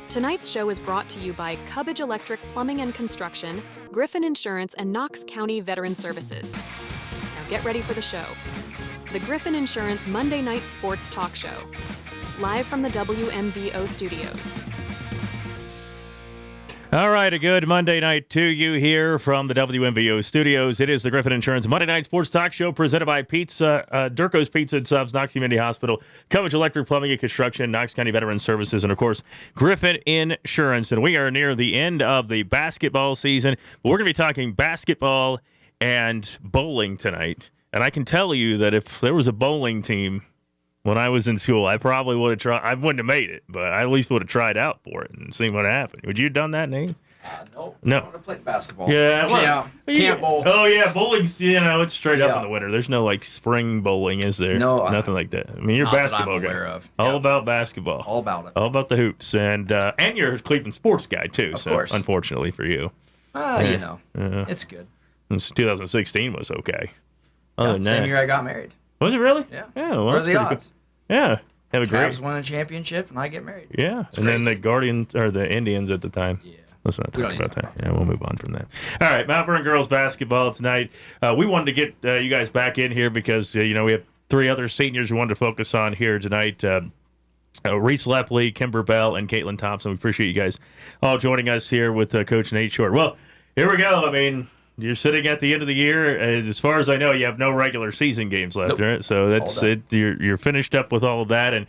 Tonight's show is brought to you by Cubbage Electric Plumbing and Construction, Griffin Insurance, and Knox County Veteran Services. Now get ready for the show. The Griffin Insurance Monday Night Sports Talk Show. Live from the WMVO studios. All right, a good Monday night to you here from the WMVO studios. It is the Griffin Insurance Monday Night Sports Talk Show presented by Durko's Pizza and Subs, Knox Community Hospital, Cubbage Electric Plumbing and Construction, Knox County Veteran Services, and, of course, Griffin Insurance. And we are near the end of the basketball season, but we're going to be talking basketball and bowling tonight. And I can tell you that if there was a bowling team when I was in school, I probably would have tried. I wouldn't have made it, but I at least would have tried out for it and seen what happened. Would you have done that, Nate? No. I would have played basketball. Yeah. Well, Can't bowl. Oh, yeah. Bowling's, it's straight up in the winter. There's no, spring bowling, is there? No. Nothing like that. I mean, you're a basketball guy. All about basketball. All about it. All about the hoops. And you're a Cleveland sports guy, too. Of course. Unfortunately for you. It's good. 2016 was okay. Same year I got married. Was it really? Yeah. Well, what are the odds? Cool. Yeah. Have a Cavs win a championship, and I get married. Yeah. And then the Guardians, or the Indians at the time. Yeah. Let's not talk about that. Yeah, we'll move on from that. All right, Mount Vernon girls basketball tonight. We wanted to get you guys back in here because, we have three other seniors we wanted to focus on here tonight. Reese Lepley, Kimber Bell, and Caitlin Thompson. We appreciate you guys all joining us here with Coach Nate Short. Well, here we go. I mean, you're sitting at the end of the year. As far as I know, you have no regular season games left, right? So that's it. You're finished up with all of that and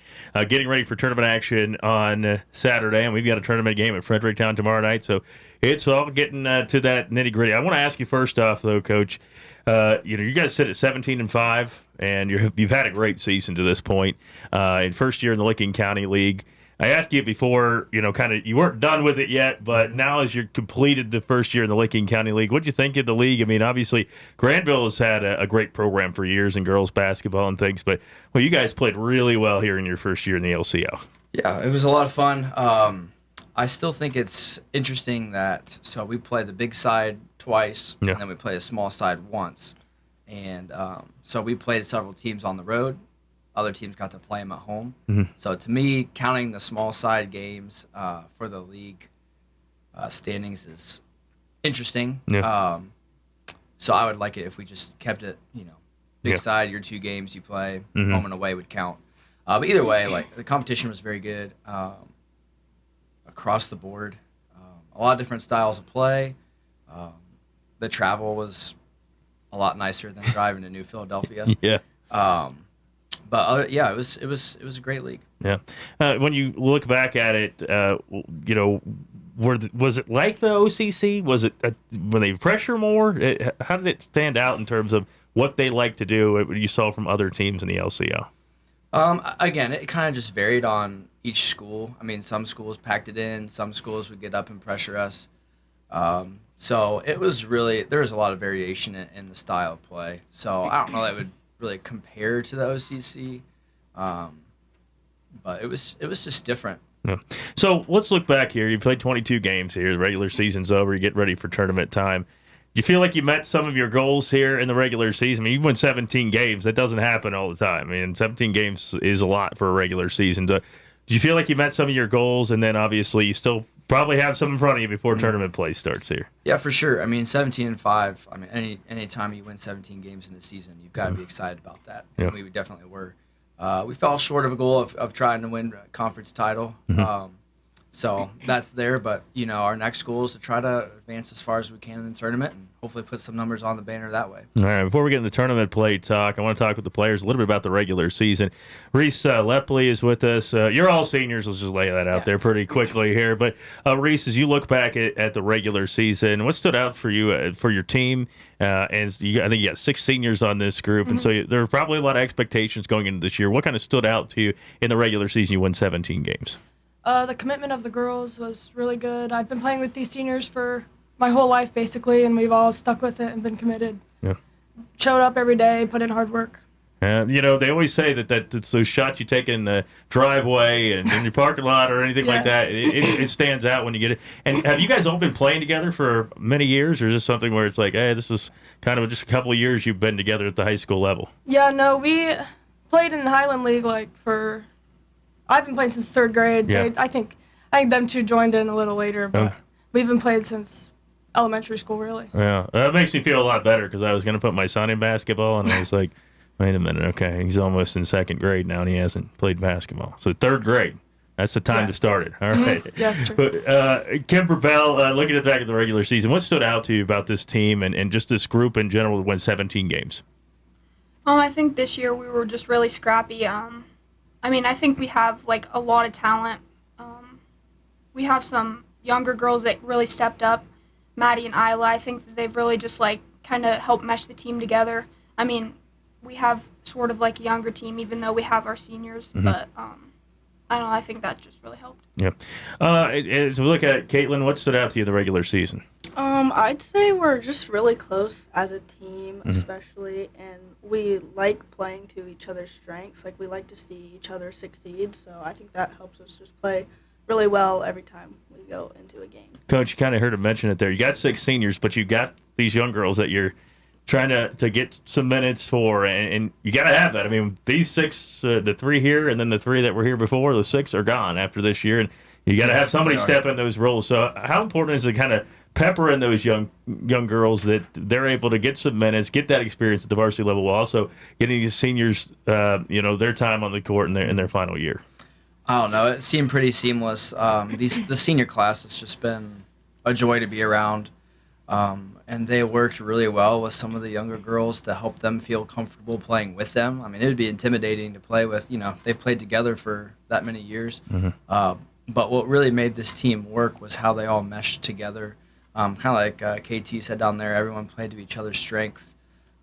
getting ready for tournament action on Saturday. And we've got a tournament game at Fredericktown tomorrow night. So it's all getting to that nitty gritty. I want to ask you first off, though, Coach. You guys sit at 17-5, and you've had a great season to this point. In first year in the Licking County League. I asked you before, you weren't done with it yet, but now as you've completed the first year in the Licking County League, what do you think of the league? I mean, obviously, Granville has had a great program for years in girls basketball and things, but, you guys played really well here in your first year in the LCL. Yeah, it was a lot of fun. I still think it's interesting that, so we play the big side twice, and then we play the small side once. And so we played several teams on the road. Other teams got to play them at home. Mm-hmm. So to me, counting the small side games for the league standings is interesting. Yeah. So I would like it if we just kept it, big side, your two games you play, home and away would count. But either way, the competition was very good across the board. A lot of different styles of play. The travel was a lot nicer than driving to New Philadelphia. Yeah. But it was a great league. Yeah. When you look back at it, was it like the OCC? Was it when they pressure more? How did it stand out in terms of what they like to do? What you saw from other teams in the LCL? Again, it kind of just varied on each school. I mean, some schools packed it in. Some schools would get up and pressure us. So it was there was a lot of variation in the style of play. So I don't know that it would really compare to the OCC, but it was just different. Yeah. So let's look back here. You played 22 games here. The regular season's over. You get ready for tournament time. Do you feel like you met some of your goals here in the regular season? I mean, you won 17 games. That doesn't happen all the time. I mean, 17 games is a lot for a regular season. Do you feel like you met some of your goals, and then obviously you still probably have some in front of you before tournament play starts here? Yeah, for sure. I mean, 17-5. I mean, any time you win 17 games in the season, you've got to be excited about that. And we definitely were. We fell short of a goal of trying to win a conference title. So that's there, but our next goal is to try to advance as far as we can in the tournament and hopefully put some numbers on the banner that way. All right, before we get into the tournament play talk, I want to talk with the players a little bit about the regular season. Reese Lepley is with us. You're all seniors. Let's just lay that out there pretty quickly here. But Reese, as you look back at the regular season, what stood out for you for your team? I think you got 6 seniors on this group, and so there were probably a lot of expectations going into this year. What kind of stood out to you in the regular season? You won 17 games. The commitment of the girls was really good. I've been playing with these seniors for my whole life, basically, and we've all stuck with it and been committed. Yeah. Showed up every day, put in hard work. They always say that it's those shots you take in the driveway and in your parking lot or anything like that. It stands out when you get it. And have you guys all been playing together for many years, or is this something where it's like, hey, this is kind of just a couple of years you've been together at the high school level? Yeah, no, we played in the Highland League I've been playing since 3rd grade. Yeah. I think I think them two joined in a little later, but we've been playing since elementary school, really. Yeah, that makes me feel a lot better because I was going to put my son in basketball, and I was like, wait a minute, okay, he's almost in second grade now, and he hasn't played basketball. So third grade, that's the time to start it. All right. Yeah, sure. But Kemper Bell, looking at back at the regular season, what stood out to you about this team and just this group in general that won 17 games? I think this year we were just really scrappy. I think we have like a lot of talent. We have some younger girls that really stepped up. Maddie and Isla, I think that they've really just like kind of helped mesh the team together. We have sort of like a younger team, even though we have our seniors, but I don't know, I think that just really helped. Yeah. As we look at it, Caitlin, what stood out to you the regular season? I'd say we're just really close as a team, especially, and we like playing to each other's strengths. Like, we like to see each other succeed, so I think that helps us just play really well every time we go into a game. Coach, you kind of heard him mention it there. You got 6 seniors, but you got these young girls that you're trying to get some minutes for, and you got to have that. These 6, the 3 here, and then the 3 that were here before, the 6 are gone after this year, and you got to have somebody step in those roles. So how important is it kind of pepper in those young girls that they're able to get some minutes, get that experience at the varsity level, while also getting these seniors, their time on the court in their final year? I don't know. It seemed pretty seamless. The senior class has just been a joy to be around, and they worked really well with some of the younger girls to help them feel comfortable playing with them. It would be intimidating to play with. They've played together for that many years. But what really made this team work was how they all meshed together. Kind of like KT said down there, everyone played to each other's strengths,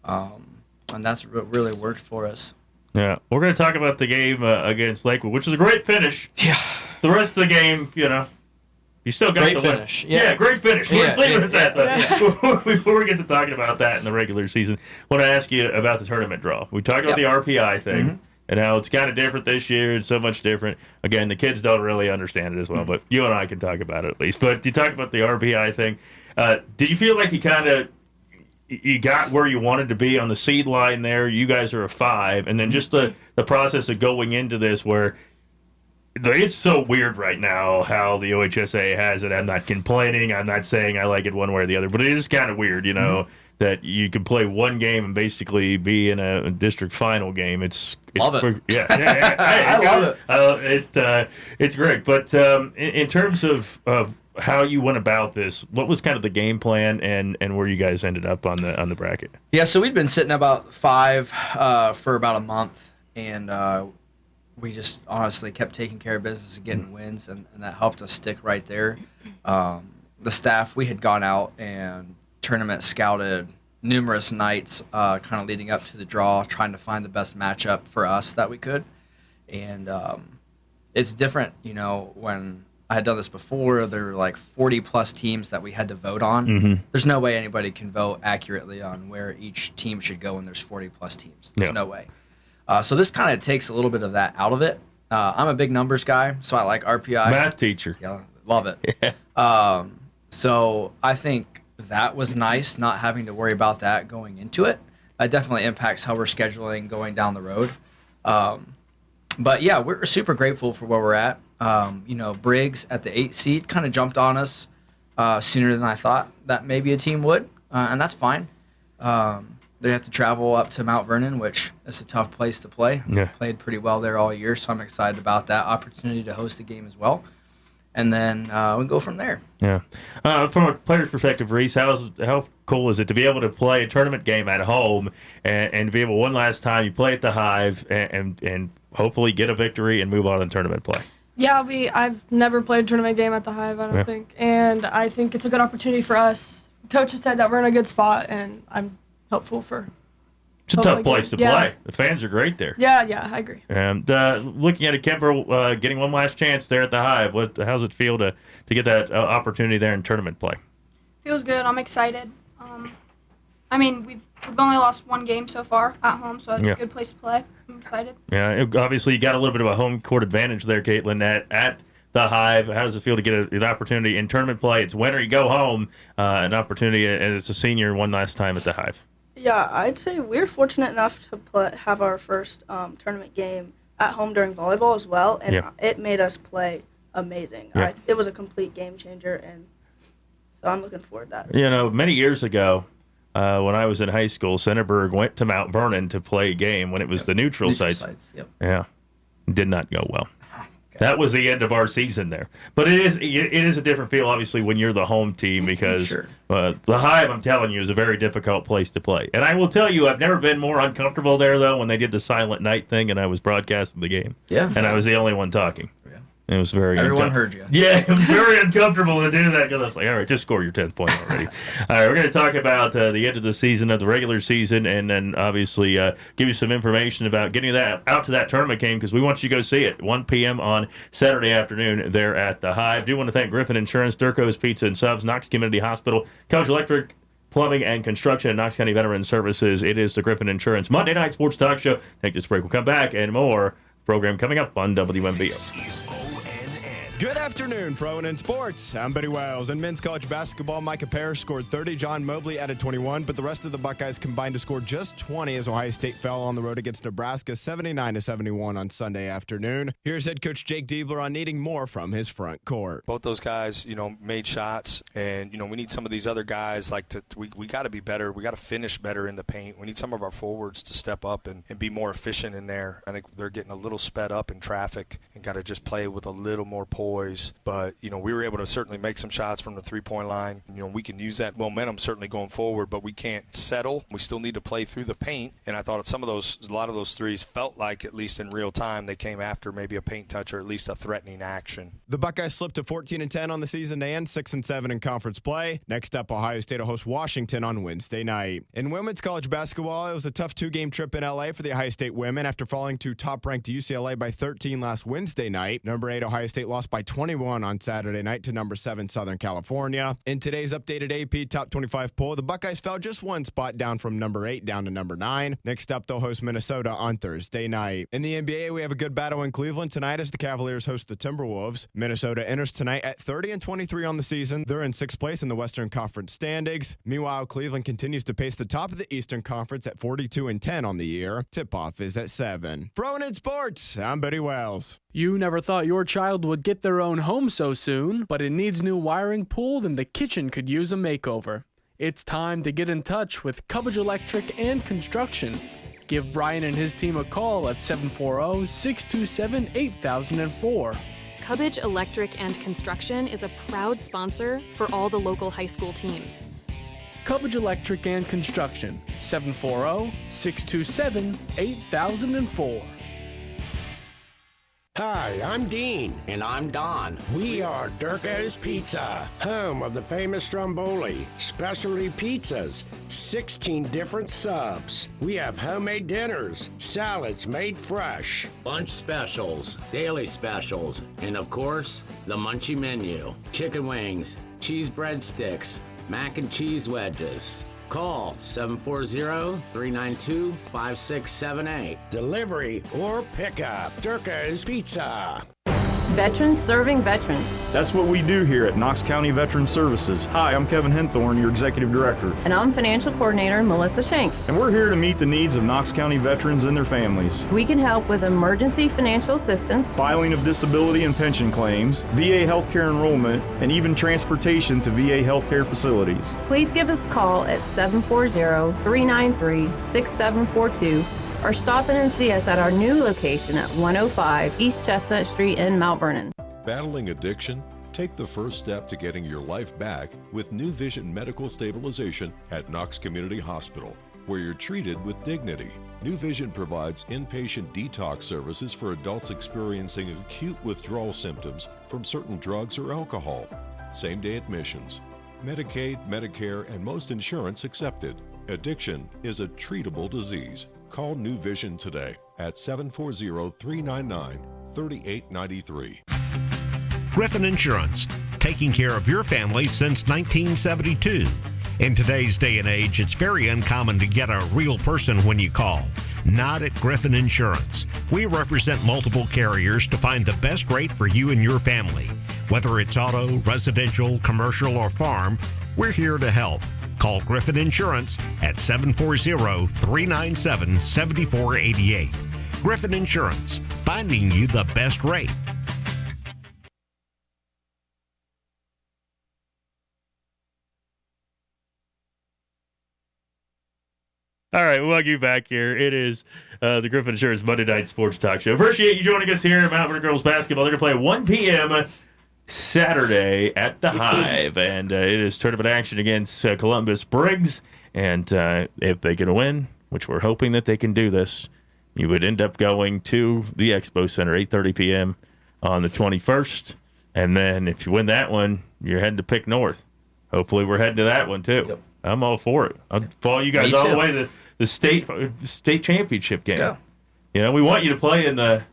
and that's what really worked for us. Yeah, we're going to talk about the game against Lakewood, which is a great finish. Yeah. The rest of the game, you still got great the finish. Win. Yeah, great finish. We're just leaving it at that. Yeah. Before we get to talking about that in the regular season, I want to ask you about the tournament draw. We talked about the RPI thing, and how it's kind of different this year. It's so much different. Again, the kids don't really understand it as well, but you and I can talk about it at least. But you talked about the RPI thing. Did you feel like you got where you wanted to be on the seed line there? You guys are a 5, and then just the process of going into this where it's so weird right now how the OHSA has it. I'm not complaining. I'm not saying I like it one way or the other, but it is kind of weird, that you can play one game and basically be in a district final game. Love it. Yeah. Hey, I love it. It's great. But in terms of how you went about this, what was kind of the game plan and where you guys ended up on the bracket? Yeah, so we'd been sitting about 5 for about a month, and we just honestly kept taking care of business and getting wins, and that helped us stick right there. The staff, we had gone out and tournament scouted numerous nights kind of leading up to the draw, trying to find the best matchup for us that we could. And it's different, when I had done this before, there were like 40-plus teams that we had to vote on. There's no way anybody can vote accurately on where each team should go when there's 40-plus teams. There's no way. So this kind of takes a little bit of that out of it. I'm a big numbers guy, so I like RPI. Math teacher. Yeah, love it. So I think that was nice, not having to worry about that going into it. That definitely impacts how we're scheduling going down the road. But yeah, we're super grateful for where we're at. Briggs at the 8th seed kind of jumped on us sooner than I thought that maybe a team would, and that's fine. They have to travel up to Mount Vernon, which is a tough place to play. Yeah. Played pretty well there all year, so I'm excited about that opportunity to host a game as well. And then we go from there. Yeah. From a player's perspective, Reese, how cool is it to be able to play a tournament game at home and be able one last time you play at the Hive and hopefully get a victory and move on in tournament play? Yeah, I've never played a tournament game at the Hive, I don't think. And I think it's a good opportunity for us. Coach has said that we're in a good spot, and I'm hopeful for. It's a tough place to play. The fans are great there. Yeah, I agree. And looking at it, Kemper, getting one last chance there at the Hive, how's it feel to get that opportunity there in tournament play? Feels good. I'm excited. We've only lost one game so far at home, so it's a good place to play. I'm excited. Yeah, obviously you got a little bit of a home court advantage there, Caitlin, at the Hive. How does it feel to get an opportunity in tournament play? It's winter, you go home, an opportunity as a senior one last time at the Hive. Yeah, I'd say we're fortunate enough to have our first tournament game at home during volleyball as well, and it made us play amazing. Yeah. It was a complete game changer, and so I'm looking forward to that. You know, many years ago, when I was in high school, Centerburg went to Mount Vernon to play a game when it was the neutral sites. Yep. Yeah, did not go well. That was the end of our season there. But it is a different feel, obviously, when you're the home team because Sure. The Hive, I'm telling you, is a very difficult place to play. And I will tell you, I've never been more uncomfortable there, though, when they did the Silent Night thing and I was broadcasting the game. Yeah. And I was the only one talking. It was very Everyone heard you. Yeah, it was very uncomfortable to do that because I was like, all right, just score your 10th point already. All right, we're going to talk about the end of the season, of the regular season, and then obviously give you some information about getting that out to that tournament game because we want you to go see it, 1 p.m. on Saturday afternoon there at the Hive. I do want to thank Griffin Insurance, Durko's Pizza and Subs, Knox Community Hospital, College Electric, Plumbing and Construction, and Knox County Veteran Services. It is the Griffin Insurance Monday Night Sports Talk Show. Take this break. We'll come back and more program coming up on WMBO. Good afternoon, Vernon Sports. I'm Betty Wells. In men's college basketball, Micah Parrish scored 30. John Mobley added 21, but the rest of the Buckeyes combined to score just 20 as Ohio State fell on the road against Nebraska 79-71 on Sunday afternoon. Here's head coach Jake Diebler on needing more from his front court. Both those guys, made shots, and, we need some of these other guys, we got to be better. We got to finish better in the paint. We need some of our forwards to step up and be more efficient in there. I think they're getting a little sped up in traffic and got to just play with a little more poise. But, we were able to certainly make some shots from the three-point line. We can use that momentum certainly going forward, but we can't settle. We still need to play through the paint. And I thought a lot of those threes felt like, at least in real time, they came after maybe a paint touch or at least a threatening action. The Buckeyes slipped to 14-10 on the season and 6-7 in conference play. Next up, Ohio State will host Washington on Wednesday night. In women's college basketball, it was a tough two-game trip in L.A. for the Ohio State women after falling to top-ranked UCLA by 13 last Wednesday night. Number 8 Ohio State lost by 21 on Saturday night to number 7 Southern California. In today's updated AP Top 25 poll, the Buckeyes fell just one spot down from number 8 down to number 9. Next up, they'll host Minnesota on Thursday night. In the NBA, we have a good battle in Cleveland tonight as the Cavaliers host the Timberwolves. Minnesota enters tonight at 30-23 on the season. They're in 6th place in the Western Conference standings. Meanwhile, Cleveland continues to pace the top of the Eastern Conference at 42-10 on the year. Tip-off is at 7. Vernon Sports, I'm Betty Wells. You never thought your child would get their own home so soon, but it needs new wiring pulled and the kitchen could use a makeover. It's time to get in touch with Cubbage Electric and Construction. Give Brian and his team a call at 740-627-8004. Cubbage Electric and Construction is a proud sponsor for all the local high school teams. Cubbage Electric and Construction, 740-627-8004. Hi, I'm Dean. And I'm Don. We are Durko's Pizza, home of the famous Stromboli, specialty pizzas, 16 different subs. We have homemade dinners, salads made fresh, Lunch specials, daily specials, and of course, the Munchie menu. Chicken wings, cheese breadsticks, mac and cheese wedges. Call 740-392-5678. delivery or pickup. Durko's Pizza. Veterans serving veterans. That's what we do here at Knox County Veteran Services. Hi, I'm Kevin Henthorne, your Executive Director. And I'm Financial Coordinator Melissa Schenk. And we're here to meet the needs of Knox County veterans and their families. We can help with emergency financial assistance, filing of disability and pension claims, VA healthcare enrollment, and even transportation to VA healthcare facilities. Please give us a call at 740-393-6742 or stop in and see us at our new location at 105 East Chestnut Street in Mount Vernon. Battling addiction? Take the first step to getting your life back with New Vision Medical Stabilization at Knox Community Hospital, where you're treated with dignity. New Vision provides inpatient detox services for adults experiencing acute withdrawal symptoms from certain drugs or alcohol. Same-day admissions. Medicaid, Medicare, and most insurance accepted. Addiction is a treatable disease. Call New Vision today at 740-399-3893. Griffin Insurance, taking care of your family since 1972. In today's day and age, it's very uncommon to get a real person when you call. Not at Griffin Insurance. We represent multiple carriers to find the best rate for you and your family. Whether it's auto, residential, commercial, or farm, we're here to help. Call Griffin Insurance at 740-397-7488. Griffin Insurance, finding you the best rate. All right, welcome you back here. It is the Griffin Insurance Monday Night Sports Talk Show. Appreciate you joining us here at Mount Vernon Girls Basketball. They're going to play 1 p.m. Saturday at the Hive, and it is tournament action against Columbus Briggs. And if they get a win, which we're hoping that they can do this, you would end up going to the Expo Center, 8:30 p.m. on the 21st. And then if you win that one, you're heading to Pick North. Hopefully we're heading to that one, too. Yep. I'm all for it. I'll follow you guys all the way to the state championship game. Let's go. You know, we want you to play in the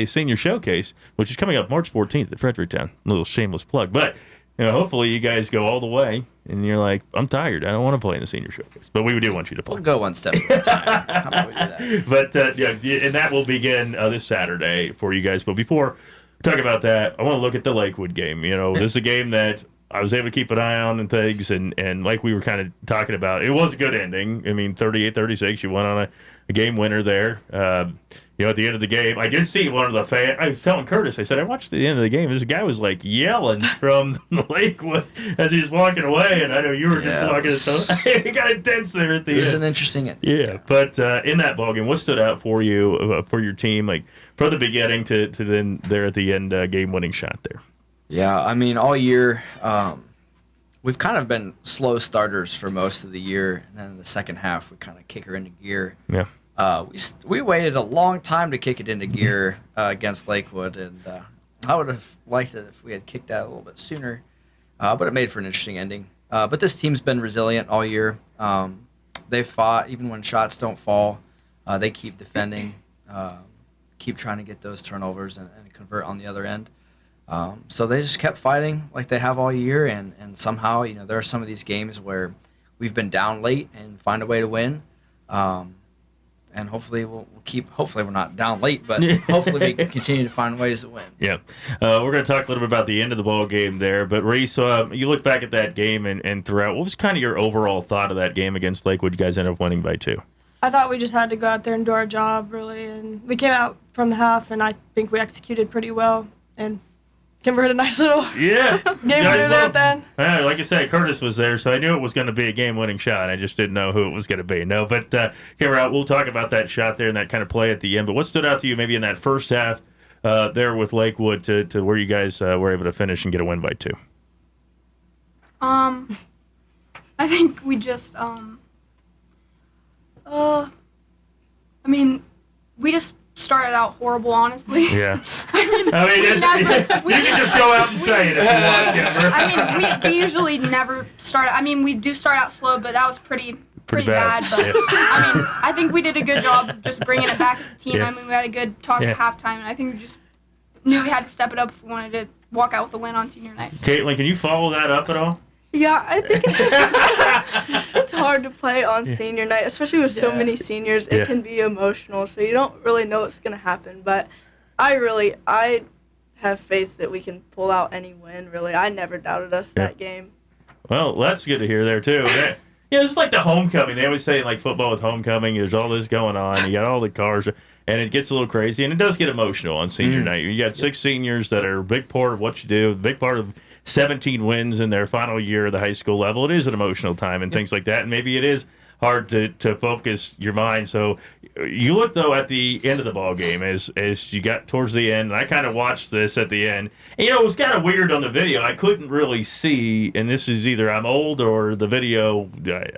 senior showcase, which is coming up March 14th at Fredericktown. A little shameless plug. But, you know, hopefully you guys go all the way, and you're like, I'm tired. I don't want to play in the senior showcase. But we do want you to play. We'll go one step at a time. How about we do that? But, yeah, and that will begin this Saturday for you guys. But before we talk about that, I want to look at the Lakewood game. You know, this is a game that I was able to keep an eye on and things, and like we were kind of talking about, it was a good ending. I mean, 38-36, you went on a game winner there. You know, at the end of the game, I did see one of the fans. I was telling Curtis, I said, I watched the end of the game. This guy was like yelling from Lakewood as he was walking away, and I know you were just walking. So it got intense there at the end. It was an interesting end. Yeah, but in that ballgame, what stood out for you, for your team, like from the beginning to then there at the end, game-winning shot there? Yeah, I mean, all year, we've kind of been slow starters for most of the year, and then in the second half, we kind of kick her into gear. Yeah. We waited a long time to kick it into gear against Lakewood, and I would have liked it if we had kicked that a little bit sooner, but it made for an interesting ending. But this team's been resilient all year. They fought, even when shots don't fall. They keep defending, keep trying to get those turnovers and convert on the other end. So they just kept fighting like they have all year, and somehow, you know, there are some of these games where we've been down late and find a way to win. And hopefully we'll keep. Hopefully we're not down late, but hopefully we can continue to find ways to win. Yeah, we're going to talk a little bit about the end of the ball game there. But Reese, you look back at that game and throughout, what was kind of your overall thought of that game against Lakewood? You guys ended up winning by 2. I thought we just had to go out there and do our job, really, and we came out from the half, and I think we executed pretty well and converted a nice little game winner there then. Like I said, Curtis was there, so I knew it was going to be a game-winning shot. I just didn't know who it was going to be. No, but we'll talk about that shot there and that kind of play at the end. But what stood out to you maybe in that first half there with Lakewood to where you guys were able to finish and get a win by 2? I think we just we just started out horrible, honestly. Yeah. we can just go out and say it if you want, Kimber. I mean, we usually never start. I mean, we do start out slow, but that was pretty bad. But yeah. I mean, I think we did a good job of just bringing it back as a team. Yeah. I mean, we had a good talk at halftime, and I think we just knew we had to step it up if we wanted to walk out with a win on senior night. Caitlin, can you follow that up at all? Yeah, I think it's just it's hard to play on senior night, especially with so many seniors. It can be emotional, so you don't really know what's going to happen. But I have faith that we can pull out any win, really. I never doubted us that game. Well, that's good to hear there, too. Yeah, it's like the homecoming. They always say, like, football with homecoming, there's all this going on. You got all the cars, and it gets a little crazy. And it does get emotional on senior night. You got 6 seniors that are a big part of what you do, a big part of 17 wins in their final year of the high school level. It is an emotional time and things like that. And maybe it is hard to focus your mind. So you look, though, at the end of the ball game as you got towards the end. And I kind of watched this at the end. And, you know, it was kind of weird on the video. I couldn't really see, and this is either I'm old or the video,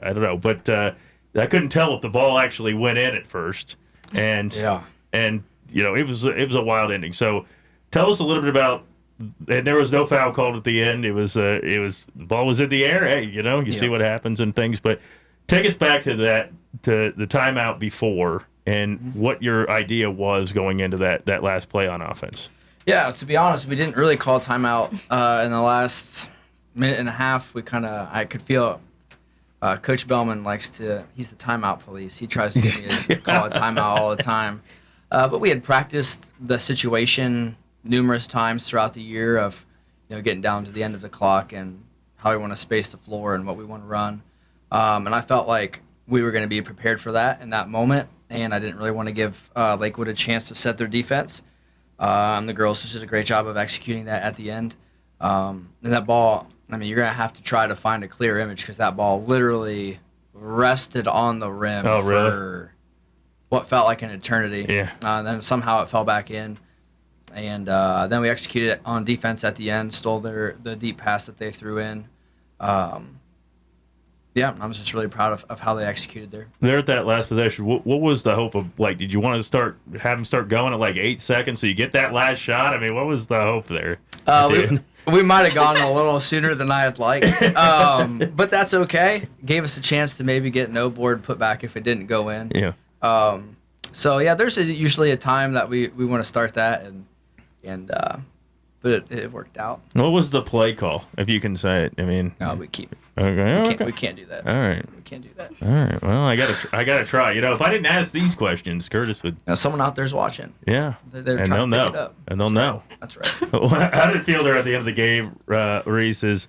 I don't know. But I couldn't tell if the ball actually went in at first. And, you know, it was a wild ending. So tell us a little bit about. And there was no foul called at the end. It was the ball was in the air. Hey, you know, you see what happens and things. But take us back to the timeout before and what your idea was going into that last play on offense. Yeah, to be honest, we didn't really call timeout in the last minute and a half. I could feel Coach Bellman he's the timeout police. He tries to get me to call a timeout all the time. But we had practiced the situation numerous times throughout the year of, you know, getting down to the end of the clock and how we want to space the floor and what we want to run. And I felt like we were going to be prepared for that in that moment, and I didn't really want to give Lakewood a chance to set their defense. The girls just did a great job of executing that at the end. And that ball, I mean, you're going to have to try to find a clear image because that ball literally rested on the rim for what felt like an eternity. Yeah. And then somehow it fell back in. And then we executed it on defense at the end, stole the deep pass that they threw in. Yeah, I was just really proud of how they executed there. There at that last possession, what was the hope of, like, did you want to have them start going at like 8 seconds so you get that last shot? I mean, what was the hope there? We might have gone a little sooner than I had liked, but that's okay. Gave us a chance to maybe get no board put back if it didn't go in. Yeah. So yeah, there's usually a time that we want to start that, but it worked out. What was the play call, if you can say it? I mean, no, we keep. Okay. We can't do that. All right. We can't do that. All right. Well, I gotta try. You know, if I didn't ask these questions, Curtis would. Now, someone out there's watching. Yeah. They're and trying they'll to pick know. it up. And they'll know. That's right. How did it feel there at the end of the game, Reese? Is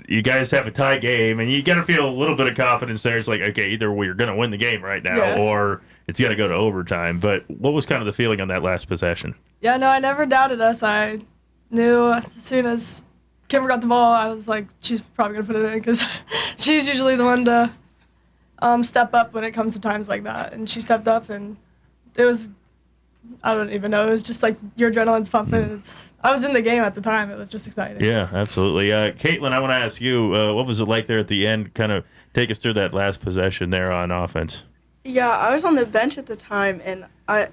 you guys have a tie game, and you got to feel a little bit of confidence there. It's like, okay, either we're going to win the game right now, or it's got to go to overtime. But what was kind of the feeling on that last possession? Yeah, no, I never doubted us. I knew as soon as Kimber got the ball, I was like, she's probably going to put it in because she's usually the one to step up when it comes to times like that. And she stepped up, and it was, I don't even know, it was just like your adrenaline's pumping. I was in the game at the time. It was just exciting. Yeah, absolutely. Caitlin, I want to ask you, what was it like there at the end? Kind of take us through that last possession there on offense. Yeah, I was on the bench at the time, and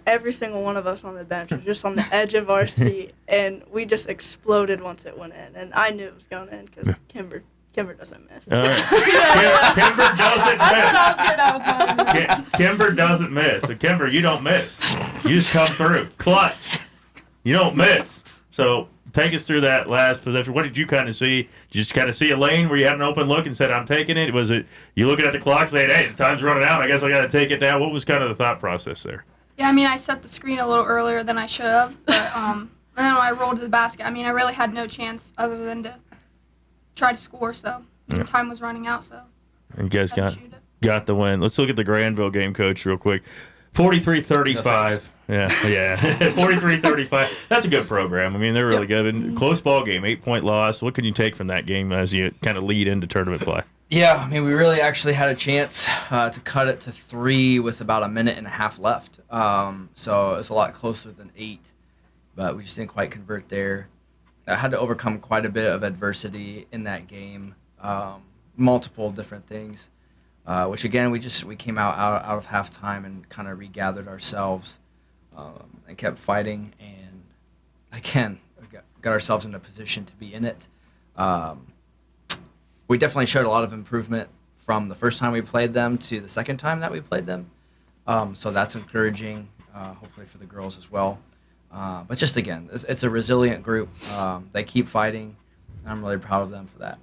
every single one of us on the bench was just on the edge of our seat, and we just exploded once it went in. And I knew it was going in because Kimber doesn't miss. All right. Kimber doesn't miss. Kimber doesn't miss. So, Kimber, you don't miss. You just come through. Clutch. You don't miss. So take us through that last possession. What did you kind of see? Did you just kind of see a lane where you had an open look and said, I'm taking it? Was it you looking at the clock saying, hey, the time's running out, I guess I got to take it now? What was kind of the thought process there? Yeah, I mean, I set the screen a little earlier than I should have. But, and then when I rolled to the basket, I mean, I really had no chance other than to try to score. So the time was running out. So you guys got the win. Let's look at the Granville game, Coach, real quick. 43-35. Yeah. 43-35. That's a good program. I mean, they're really good. And close ball game, 8-point loss. What can you take from that game as you kind of lead into tournament play? Yeah, I mean, we really actually had a chance to cut it to 3 with about a minute and a half left. So it's a lot closer than 8, but we just didn't quite convert there. I had to overcome quite a bit of adversity in that game, multiple different things, which again we came out of halftime and kind of regathered ourselves and kept fighting, and again got ourselves in a position to be in it. We definitely showed a lot of improvement from the first time we played them to the second time that we played them. So that's encouraging, hopefully for the girls as well. But just again, it's a resilient group. They keep fighting. I'm really proud of them for that.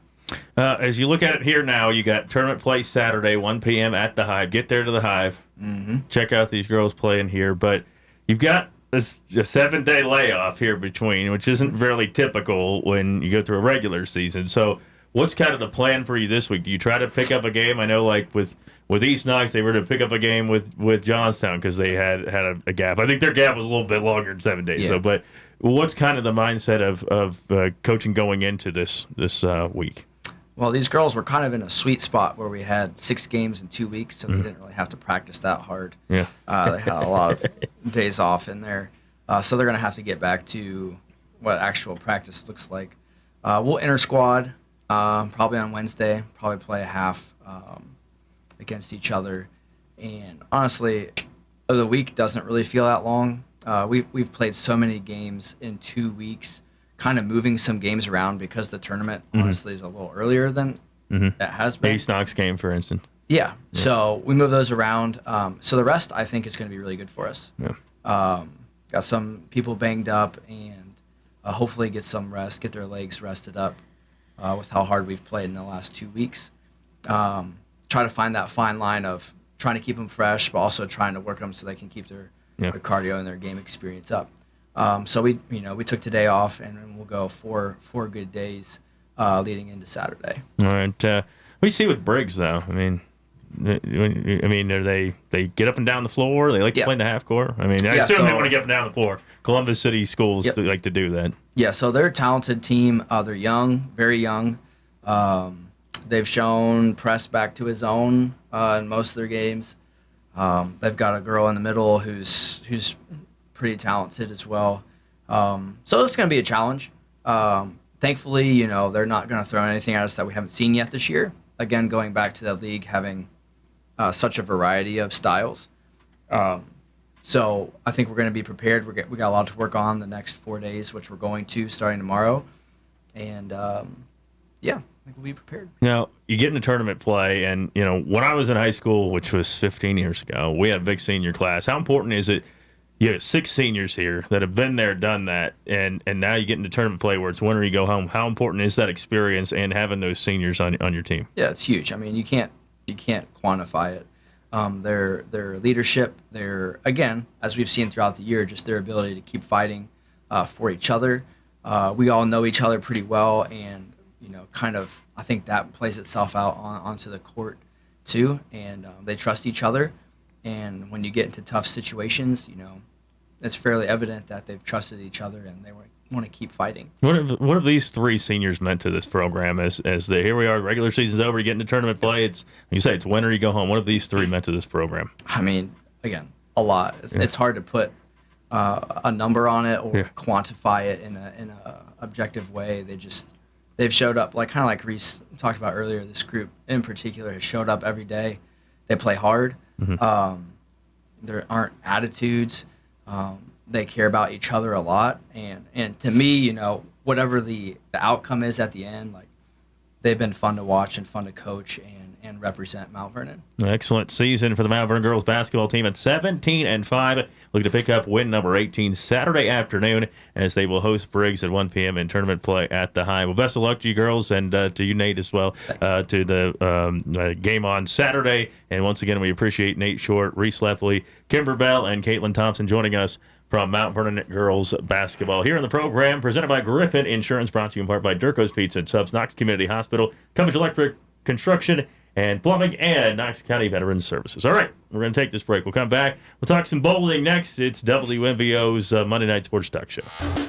As you look at it here now, you got tournament play Saturday, 1 p.m. at the Hive. Get there to the Hive. Mm-hmm. Check out these girls playing here. But you've got a 7-day layoff here between, which isn't very typical when you go through a regular season. So what's kind of the plan for you this week? Do you try to pick up a game? I know, like with East Knox, they were to pick up a game with Johnstown because they had a gap. I think their gap was a little bit longer than 7 days. Yeah. So, but what's kind of the mindset of coaching going into this week? Well, these girls were kind of in a sweet spot where we had 6 games in 2 weeks, so they didn't really have to practice that hard. Yeah. They had a lot of days off in there. So they're going to have to get back to what actual practice looks like. We'll inter-squad probably on Wednesday, probably play a half against each other. And honestly, the week doesn't really feel that long. We've played so many games in 2 weeks, kind of moving some games around because the tournament honestly is a little earlier than it has been. East Knox game, for instance. Yeah. So we move those around. So the rest, I think, is going to be really good for us. Yeah. Got some people banged up, and hopefully get some rest, get their legs rested up with how hard we've played in the last 2 weeks. Try to find that fine line of trying to keep them fresh, but also trying to work them so they can keep their cardio and their game experience up. So we took today off, and we'll go four good days leading into Saturday. All right. What do you see with Briggs, though? I mean, are they get up and down the floor? They like to play in the half court. I mean, I assume they want to get up and down the floor. Columbus City schools like to do that. Yeah. So they're a talented team. They're young, very young. They've shown press back to his own in most of their games. They've got a girl in the middle who's pretty talented as well. So it's going to be a challenge. Thankfully, they're not going to throw anything at us that we haven't seen yet this year. Again, going back to the league having such a variety of styles. So I think we're going to be prepared. We got a lot to work on the next 4 days, which we're going to starting tomorrow. And, yeah, I think we'll be prepared. Now, you get into tournament play, and, when I was in high school, which was 15 years ago, we had a big senior class. How important is it? You have 6 seniors here that have been there, done that, and now you get into tournament play where it's win or you go home. How important is that experience and having those seniors on your team? Yeah, it's huge. I mean, you can't quantify it. Their leadership, again, as we've seen throughout the year, just their ability to keep fighting for each other. We all know each other pretty well, and I think that plays itself out onto the court too. And they trust each other. And when you get into tough situations, it's fairly evident that they've trusted each other and they want to keep fighting. What have these 3 seniors meant to this program as here we are, regular season's over, you get into tournament play, it's, like you say, it's win or you go home. What have these 3 meant to this program? I mean, again, a lot. It's hard to put a number on it or quantify it in a objective way. They've showed up, kind of like Reese talked about earlier, this group in particular has showed up every day. They play hard. Mm-hmm. There aren't attitudes. They care about each other a lot, and to me, whatever the outcome is at the end, they've been fun to watch and fun to coach and represent Mount Vernon. Excellent season for the Mount Vernon girls basketball team at 17-5, looking to pick up win number 18 Saturday afternoon as they will host Briggs at 1 p.m. in tournament play at the High. Well, best of luck to you girls and to you, Nate, as well, to the game on Saturday. And once again, we appreciate Nate Short, Reese Leffley, Kimber Bell, and Caitlin Thompson joining us from Mount Vernon girls basketball. Here in the program, presented by Griffin Insurance, brought to you in part by Durko's Pizza and Subs, Knox Community Hospital, Cummins Electric, Construction, and Plumbing, and Knox County Veterans Services. All right, we're going to take this break. We'll come back. We'll talk some bowling next. It's WMVO's Monday Night Sports Talk Show.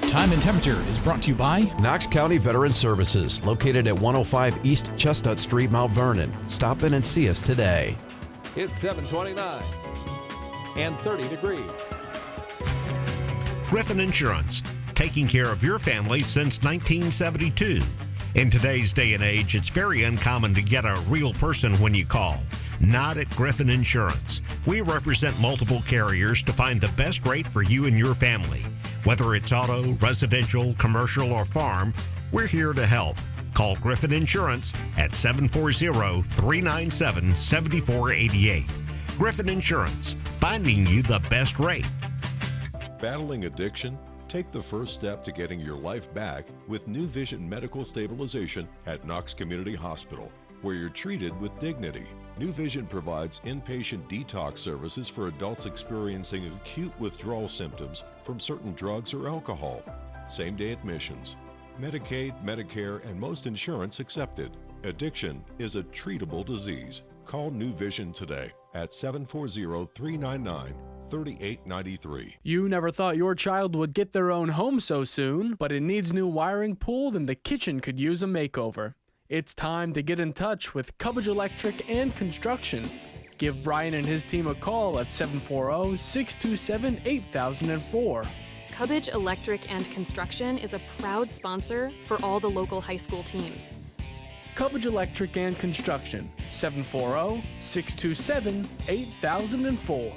Time and Temperature is brought to you by Knox County Veterans Services, located at 105 East Chestnut Street, Mount Vernon. Stop in and see us today. It's 7:29 and 30 degrees. Griffin Insurance, taking care of your family since 1972. In today's day and age, it's very uncommon to get a real person when you call. Not at Griffin Insurance. We represent multiple carriers to find the best rate for you and your family. Whether it's auto, residential, commercial, or farm, we're here to help. Call Griffin Insurance at 740-397-7488. Griffin Insurance, finding you the best rate. Battling addiction? Take the first step to getting your life back with New Vision Medical Stabilization at Knox Community Hospital, where you're treated with dignity. New Vision provides inpatient detox services for adults experiencing acute withdrawal symptoms from certain drugs or alcohol. Same-day admissions. Medicaid, Medicare, and most insurance accepted. Addiction is a treatable disease. Call New Vision today at 740-399-3893. You never thought your child would get their own home so soon, but it needs new wiring pulled and the kitchen could use a makeover. It's time to get in touch with Cubbage Electric and Construction. Give Brian and his team a call at 740-627-8004. Cubbage Electric and Construction is a proud sponsor for all the local high school teams. Cubbage Electric and Construction, 740-627-8004.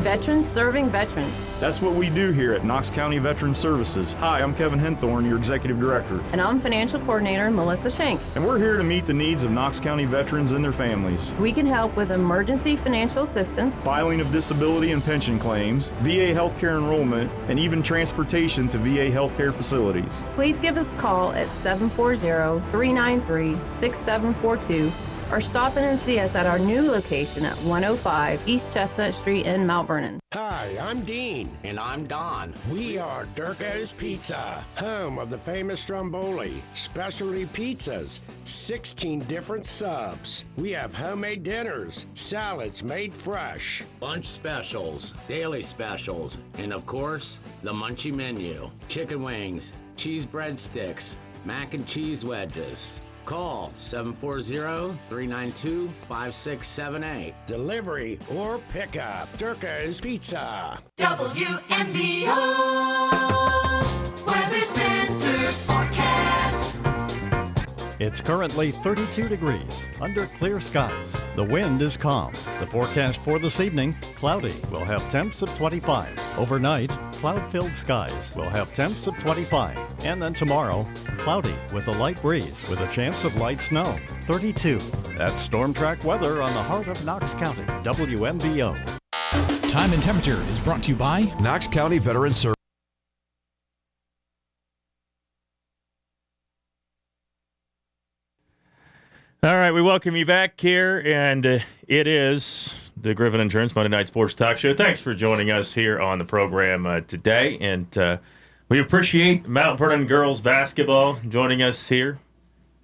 Veterans serving veterans. That's what we do here at Knox County Veterans Services. Hi, I'm Kevin Henthorne, your Executive Director. And I'm Financial Coordinator Melissa Schenk. And we're here to meet the needs of Knox County veterans and their families. We can help with emergency financial assistance, filing of disability and pension claims, VA healthcare enrollment, and even transportation to VA healthcare facilities. Please give us a call at 740-393-6742 or stop in and see us at our new location at 105 East Chestnut Street in Mount Vernon. Hi, I'm Dean. And I'm Don. We are Durko's Pizza, home of the famous Stromboli, specialty pizzas, 16 different subs. We have homemade dinners, salads made fresh, lunch specials, daily specials, and of course, the Munchie menu. Chicken wings, cheese breadsticks, mac and cheese wedges. Call 740-392-5678. Delivery or pickup. Durka's Pizza. WMVO Weather Center forecast. It's currently 32 degrees under clear skies. The wind is calm. The forecast for this evening, cloudy. We'll have temps of 25. Overnight, cloud-filled skies. We'll have temps of 25. And then tomorrow, cloudy with a light breeze with a chance of light snow. 32. That's Storm Track weather on the heart of Knox County. WMVO. Time and temperature is brought to you by Knox County Veteran Service. All right, we welcome you back here, and it is the Griffin Insurance Monday Night Sports Talk Show. Thanks for joining us here on the program today, and we appreciate Mount Vernon girls basketball joining us here,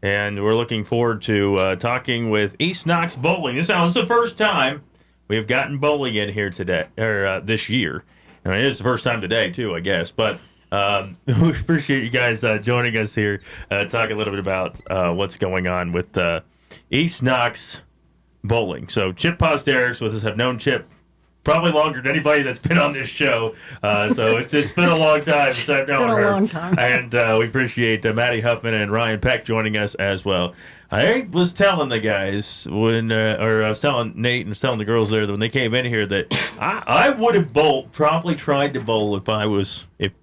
and we're looking forward to talking with East Knox Bowling. This is the first time we have gotten bowling in here today, or this year. I mean, it is the first time today, too, I guess, but we appreciate you guys joining us here, talk a little bit about what's going on with East Knox Bowling. So Chip Posterix with us. Have known Chip probably longer than anybody that's been on this show. So it's been a long time since I've known her. Long time. And we appreciate Maddie Huffman and Ryan Peck joining us as well. I was telling the guys when, or I was telling Nate and I was telling the girls there that when they came in here that I would have probably tried to bowl if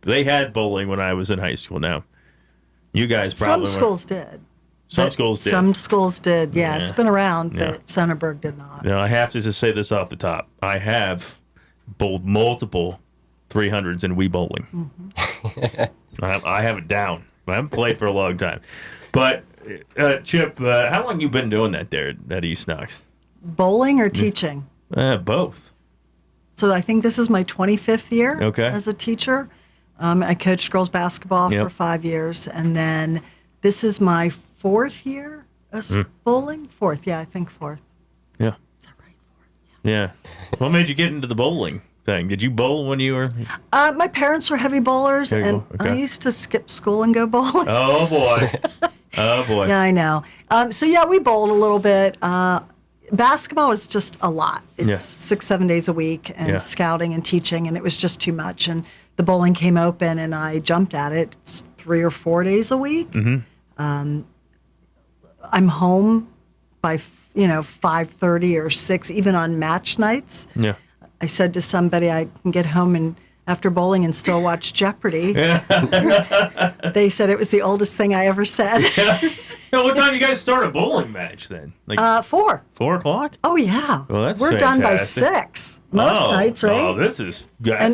they had bowling when I was in high school. Now, you guys probably Some schools did. Some schools did. Some schools did. Yeah, it's been around, but Centerburg did not. Now, I have to just say this off the top. I have bowled multiple 300s in Wii bowling. Mm-hmm. I have it down. I haven't played for a long time. But, Chip, how long you been doing that there at East Knox? Bowling or teaching? Both. So I think this is my 25th year as a teacher. I coached girls basketball for 5 years, and then this is my 4th year as bowling. 4th, I think 4th. Yeah. Is that right? 4th? Yeah. What made you get into the bowling thing? Did you bowl when you were? My parents were heavy bowlers, and I used to skip school and go bowling. Oh boy. Oh boy. Yeah, I know. So we bowled a little bit. Basketball was just a lot. It's 6-7 days a week, and scouting and teaching, and it was just too much. And the bowling came open, and I jumped at it. It's 3 or 4 days a week. Mm-hmm. I'm home by 5:30 or 6, even on match nights. Yeah. I said to somebody I can get home and after bowling and still watch Jeopardy. They said it was the oldest thing I ever said. What time do you guys start a bowling match then? 4. 4 o'clock? Oh, yeah. Well, that's We're done by 6 most nights, right? Oh, that's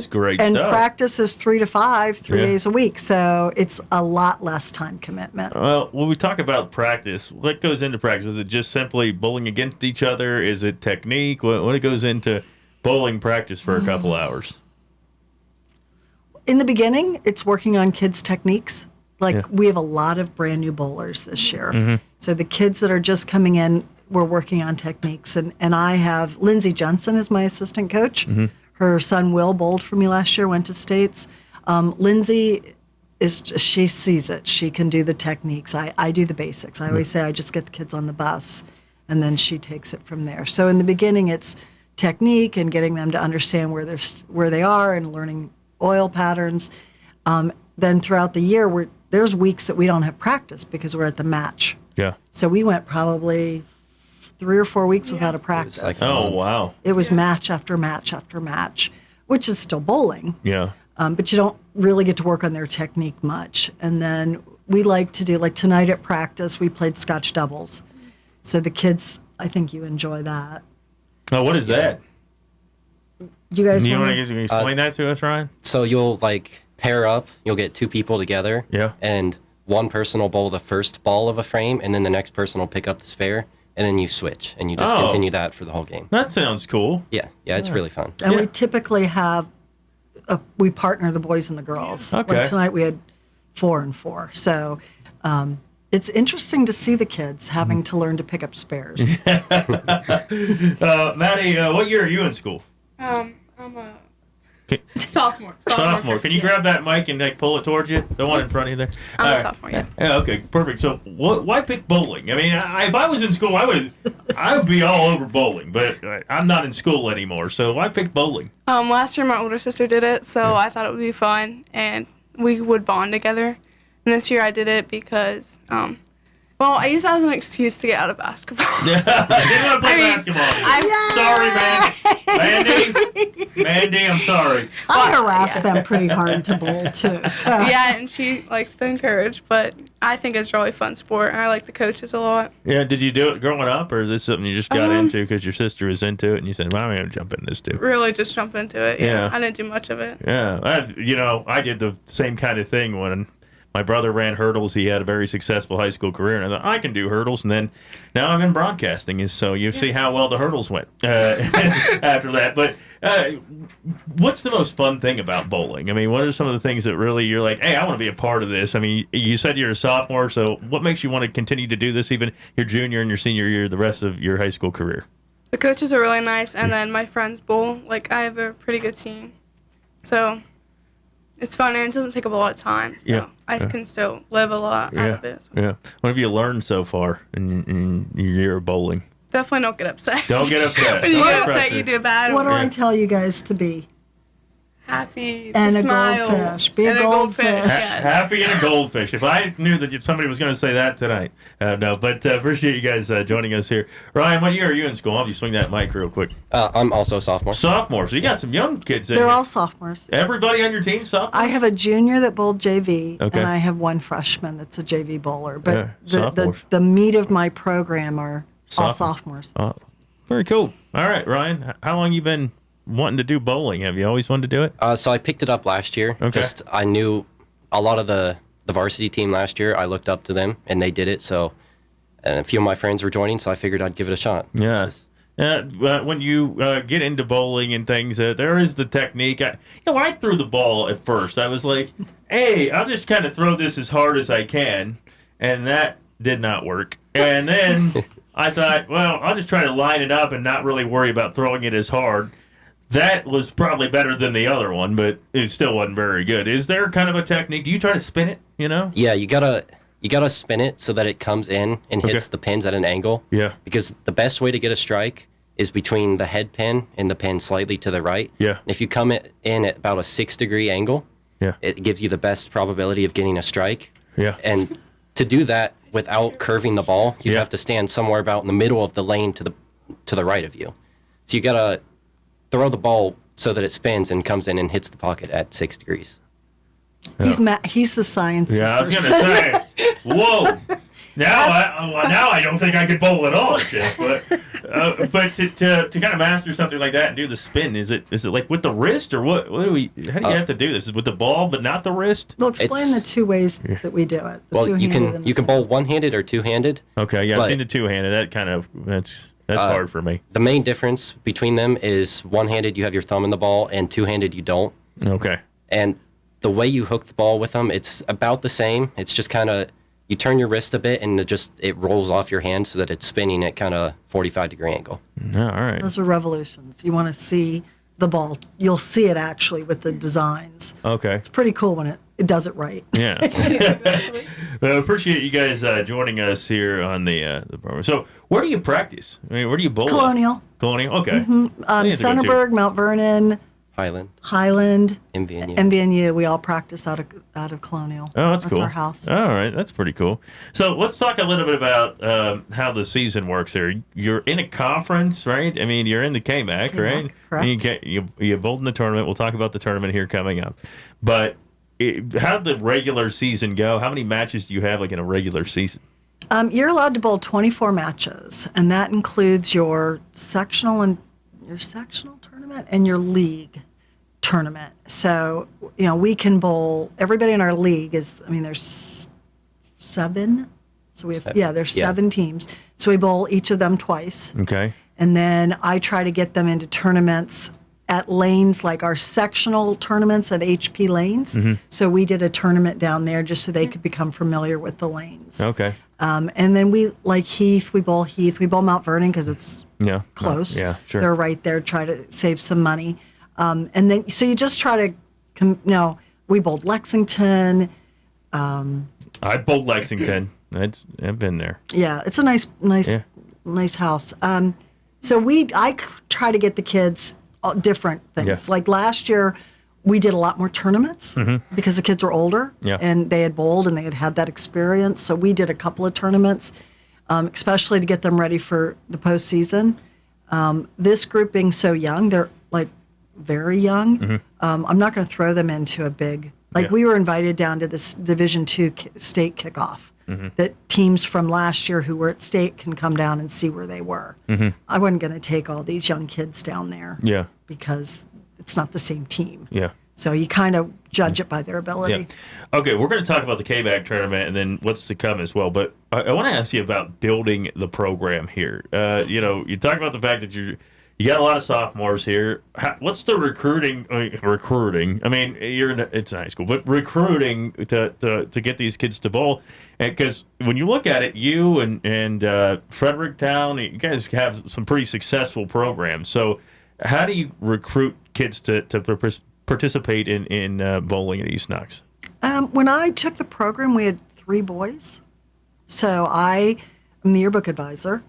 great and stuff. practice is 3 to 5, 3 days a week. So it's a lot less time commitment. Well, when we talk about practice, what goes into practice? Is it just simply bowling against each other? Is it technique? What goes into bowling practice for a couple hours? In the beginning, it's working on kids' techniques. We have a lot of brand new bowlers this year. Mm-hmm. So the kids that are just coming in, we're working on techniques. And I have Lindsay Jensen as my assistant coach. Mm-hmm. Her son Will bowled for me last year, went to States. Lindsay, she sees it. She can do the techniques. I do the basics. I always say I just get the kids on the bus, and then she takes it from there. So in the beginning, it's technique and getting them to understand where they are and learning oil patterns. Then throughout the year, there's weeks that we don't have practice because we're at the match. Yeah. So we went probably 3 or 4 weeks without a practice. Wow. It was match after match after match, which is still bowling. Yeah. But you don't really get to work on their technique much. And then we like to do, tonight at practice, we played Scotch doubles. So the kids, I think you enjoy that. Oh, what is that? You guys want to explain that to us, Ryan? So you'll pair up. You'll get 2 people together. Yeah. And one person will bowl the first ball of a frame, and then the next person will pick up the spare, and then you switch, and you just continue that for the whole game. That sounds cool. Yeah, it's really fun. And we typically have, we partner the boys and the girls. Okay. Tonight we had 4 and 4. So it's interesting to see the kids having to learn to pick up spares. Maddie, what year are you in school? I'm a Sophomore. Sophomore. Can you grab that mic and like pull it towards you? The one in front of you there. I'm a sophomore. Yeah. Yeah. Okay. Perfect. So, why pick bowling? I mean, if I was in school, I would be all over bowling, but I'm not in school anymore. So, why pick bowling? Last year my older sister did it, so I thought it would be fun and we would bond together. And this year I did it because, I used that as an excuse to get out of basketball. I didn't want to play basketball. I'm sorry, man. Mandy, I'm sorry. I harass them pretty hard to bowl too. So. Yeah, and she likes to encourage, but I think it's a really fun sport, and I like the coaches a lot. Yeah, did you do it growing up, or is this something you just got into because your sister was into it, and you said, well, I'm going to jump in this too? Really just jump into it, Yeah. I didn't do much of it. Yeah, I did the same kind of thing when my brother ran hurdles. He had a very successful high school career, and I thought, I can do hurdles. And then now I'm in broadcasting, so you see how well the hurdles went after that. But what's the most fun thing about bowling? I mean, what are some of the things that really you're like, hey, I want to be a part of this? I mean, you said you're a sophomore, so what makes you want to continue to do this even your junior and your senior year, the rest of your high school career? The coaches are really nice, and then my friends bowl. Like, I have a pretty good team. So it's fun, and it doesn't take up a lot of time. So I can still live a lot out of it. So. Yeah. What have you learned so far in your year of bowling? Definitely don't get upset. Don't get upset. When you get upset, you do bad. What do I tell you guys to be? Happy, and a smile, goldfish. Be a goldfish. Happy and a goldfish. If I knew that somebody was going to say that tonight. No, but appreciate you guys joining us here. Ryan, what year are you in school? I'll have you swing that mic real quick. I'm also a sophomore. Sophomore. So you got some young kids in They're here. all sophomores. Everybody on your team sophomore? I have a junior that bowled JV, Okay. and I have one freshman that's a JV bowler. But sophomores. the meat of my program are all sophomores. Oh, very cool. All right, Ryan, how long you been wanting to do bowling? Have you always wanted to do it? So I picked it up last year. Okay. Just I knew a lot of the varsity team last year. I looked up to them, and they did it. So, and a few of my friends were joining, so I figured I'd give it a shot. Yeah. When you get into bowling and things, there is the technique. I threw the ball at first. I was like, hey, I'll just kind of throw this as hard as I can. And that did not work. And then I thought, well, I'll just try to line it up and not really worry about throwing it as hard. That was probably better than the other one, but it still wasn't very good. Is there kind of a technique? Do you try to spin it, Yeah, you gotta spin it so that it comes in and hits the pins at an angle. Yeah. Because the best way to get a strike is between the head pin and the pin slightly to the right. Yeah. And if you come in at about a 6-degree angle, it gives you the best probability of getting a strike. Yeah. And to do that without curving the ball, you have to stand somewhere about in the middle of the lane to the right of you. So you gotta throw the ball so that it spins and comes in and hits the pocket at 6 degrees. He's the science. Yeah, I was going to say, whoa. Now I don't think I could bowl at all, Jeff. But to kind of master something like that and do the spin, is it like with the wrist or what? How do you have to do this? Is it with the ball but not the wrist? Well, explain the two ways that we do it. You can bowl one-handed or two-handed. Okay, yeah, I've seen the two-handed. That kind of that's hard for me. The main difference between them is one-handed you have your thumb in the ball and two-handed you don't. Okay. And the way you hook the ball with them, it's about the same. It's just kind of you turn your wrist a bit and it rolls off your hand so that it's spinning at kind of 45-degree angle. All right. Those are revolutions. You want to see the ball. You'll see it actually with the designs. Okay. It's pretty cool when it does it right. Yeah. Well, I appreciate you guys joining us here on the program. So, where do you practice? I mean, where do you bowl? Colonial. Okay. Mm-hmm. Centerburg, Mount Vernon, Highland, MVNU. We all practice out of Colonial. Oh, that's cool. That's our house. All right, that's pretty cool. So let's talk a little bit about how the season works here. You're in a conference, right? I mean, you're in the KMAC, right? Correct. You bowled in the tournament. We'll talk about the tournament here coming up. But how did the regular season go? How many matches do you have like in a regular season? You're allowed to bowl 24 matches, and that includes your sectional tournament and your league tournament. So, we can bowl, everybody in our league there's 7. So we have, there's 7 teams. So we bowl each of them twice. Okay. And then I try to get them into tournaments at lanes, like our sectional tournaments at HP lanes. Mm-hmm. So we did a tournament down there just so they could become familiar with the lanes. Okay. And then we bowl Heath. We bowl Mount Vernon because it's close. Yeah, sure. They're right there, try to save some money. And then, so you just try to, we bowled Lexington. I bowled Lexington. I've been there. Yeah, it's a nice house. So I try to get the kids different things. Yeah. Like last year, we did a lot more tournaments because the kids were older and they had bowled and they had that experience. So we did a couple of tournaments, especially to get them ready for the postseason. This group being so young, they're like very young. I'm not going to throw them into a big, we were invited down to this Division II state kickoff. That teams from last year who were at state can come down and see where they were. I wasn't going to take all these young kids down there because it's not the same team. So you kind of judge it by their ability. Okay, we're going to talk about the K-Bag tournament and then what's to come as well. But I want to ask you about building the program here. You talk about the fact that you got a lot of sophomores here. What's the recruiting? I mean, it's a high school, but recruiting to get these kids to bowl. Because when you look at it, you and Fredericktown, you guys have some pretty successful programs. So how do you recruit kids to participate in bowling at East Knox? When I took the program, we had 3 boys. So I am the yearbook advisor,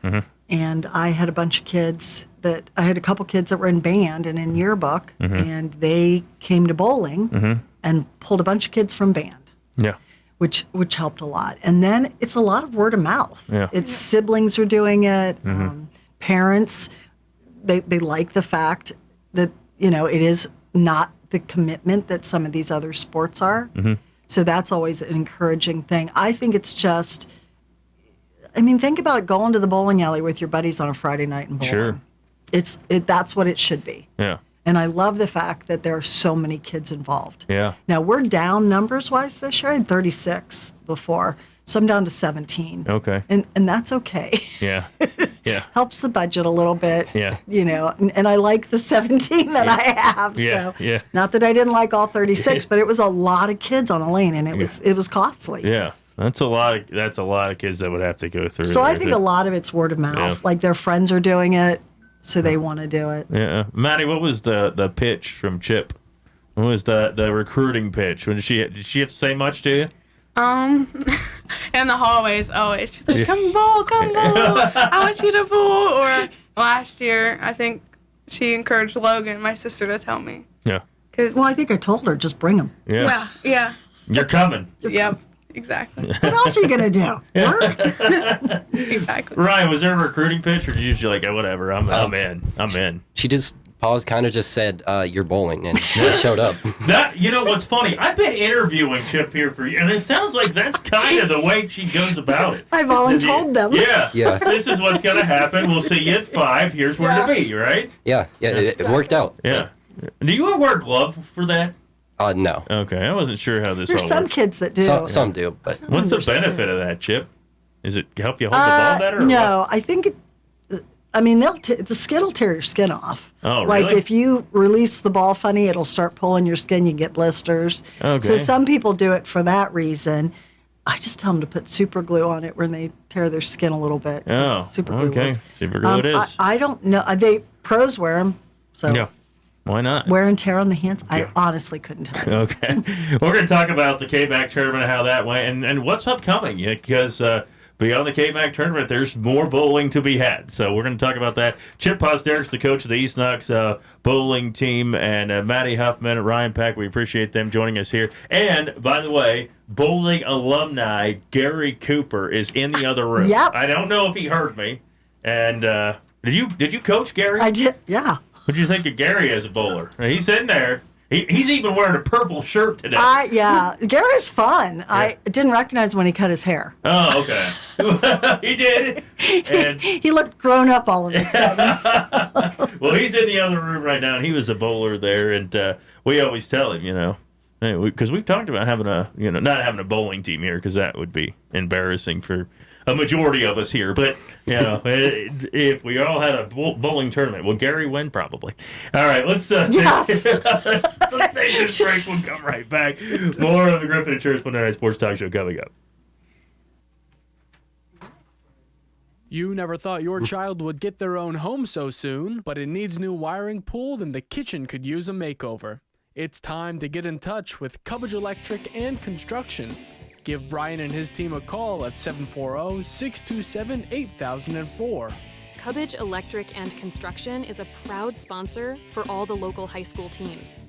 and I had a bunch of kids I had a couple kids that were in band and in yearbook, and they came to bowling and pulled a bunch of kids from band. Which helped a lot. And then it's a lot of word of mouth. It's siblings are doing it, parents, they like the fact that, it is not the commitment that some of these other sports are. So that's always an encouraging thing. I think it's just, think about going to the bowling alley with your buddies on a Friday night and bowling. Sure. That's what it should be. And I love the fact that there are so many kids involved. Now, we're down numbers-wise this year. I had 36 before, so I'm down to 17. Okay. And that's okay. Yeah. Helps the budget a little bit. And I like the 17 that I have. So not that I didn't like all 36, but it was a lot of kids on a lane, and it was costly. That's a lot of kids that would have to go through. So I think a lot of it's word of mouth. Like their friends are doing it, so they want to do it. Maddie, what was the pitch from Chip? What was the recruiting pitch? Did she have to say much to you? In the hallways always. She's like, come bowl. I want you to bowl. Or last year, I think she encouraged Logan, my sister, to tell me. Well, I think I told her, just bring them. Yeah. You're coming. Yep. Exactly. What else are you going to do? Work? Exactly. Ryan, was there a recruiting pitch, or did you just like, whatever, I'm in? She just paused, kind of just said, you're bowling, and I showed up. What's funny, I've been interviewing Chip here for you, and it sounds like that's kind of the way she goes about it. I've voluntold them. Yeah. This is what's going to happen. We'll see you at 5. Here's where to be, right? Yeah, it worked out. Yeah. Do you wear gloves for that? No. Okay, I wasn't sure how this There's all some works. kids that do. Some do, but what's the benefit of that, Chip? Is it help you hold the ball better? Or no, what? I think the skin will tear your skin off. Oh, like really? if you release the ball funny, it'll start pulling your skin. You get blisters. Okay. So some people do it for that reason. I just tell them to put super glue on it when they tear their skin a little bit. Oh, super glue okay. works. Super glue it is. I don't know. Pros wear them. So yeah. Why not? Wear and tear on the hands? I honestly couldn't tell you. Okay. We're going to talk about the K-Mac tournament, how that went, and what's upcoming, because beyond the K-Mac tournament, there's more bowling to be had. So we're going to talk about that. Chip Posterick's the coach of the East Knox bowling team, and Maddie Huffman and Ryan Pack, we appreciate them joining us here. And, by the way, bowling alumni Gary Cooper is in the other room. Yep. I don't know if he heard me. And did you coach Gary? I did, yeah. What'd you think of Gary as a bowler? He's in there. He's even wearing a purple shirt today. Yeah. Gary's fun. Yeah. I didn't recognize when he cut his hair. Oh, okay. He did. And he looked grown up all of a sudden. Well, he's in the other room right now, and he was a bowler there. And we always tell him, because we've talked about having not having a bowling team here, because that would be embarrassing for a majority of us here, but if we all had a bowling tournament, will Gary win? Probably. All right, let's yes. let's take this break. We'll come right back. More of the Griffin Insurance Monday Night Sports Talk Show coming up. You never thought your child would get their own home so soon, but it needs new wiring pulled and the kitchen could use a makeover. It's time to get in touch with Cubbage Electric and Construction. Give Brian and his team a call at 740-627-8004. Cubbage Electric and Construction is a proud sponsor for all the local high school teams.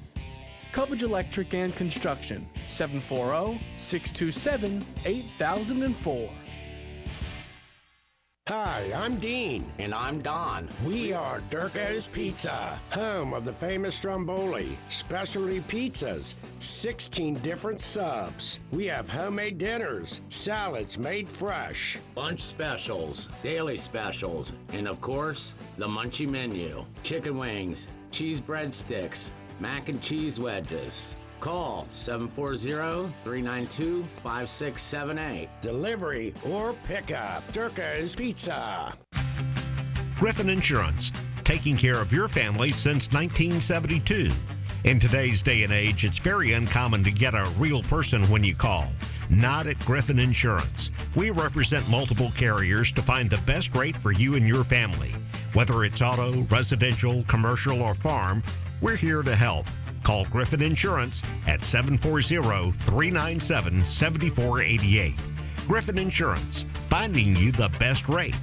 Cubbage Electric and Construction, 740-627-8004. Hi, I'm Dean. And I'm Don. We are Durka's Pizza, home of the famous Stromboli, specialty pizzas, 16 different subs. We have homemade dinners, salads made fresh, Lunch specials, daily specials, and of course, the Munchie Menu. Chicken wings, cheese breadsticks, mac and cheese wedges. Call 740-392-5678. Delivery or pickup. Durka's Pizza. Griffin Insurance, taking care of your family since 1972. In today's day and age, it's very uncommon to get a real person when you call. Not at Griffin Insurance. We represent multiple carriers to find the best rate for you and your family. Whether it's auto, residential, commercial, or farm, we're here to help. Call Griffin Insurance at 740-397-7488. Griffin Insurance, finding you the best rate.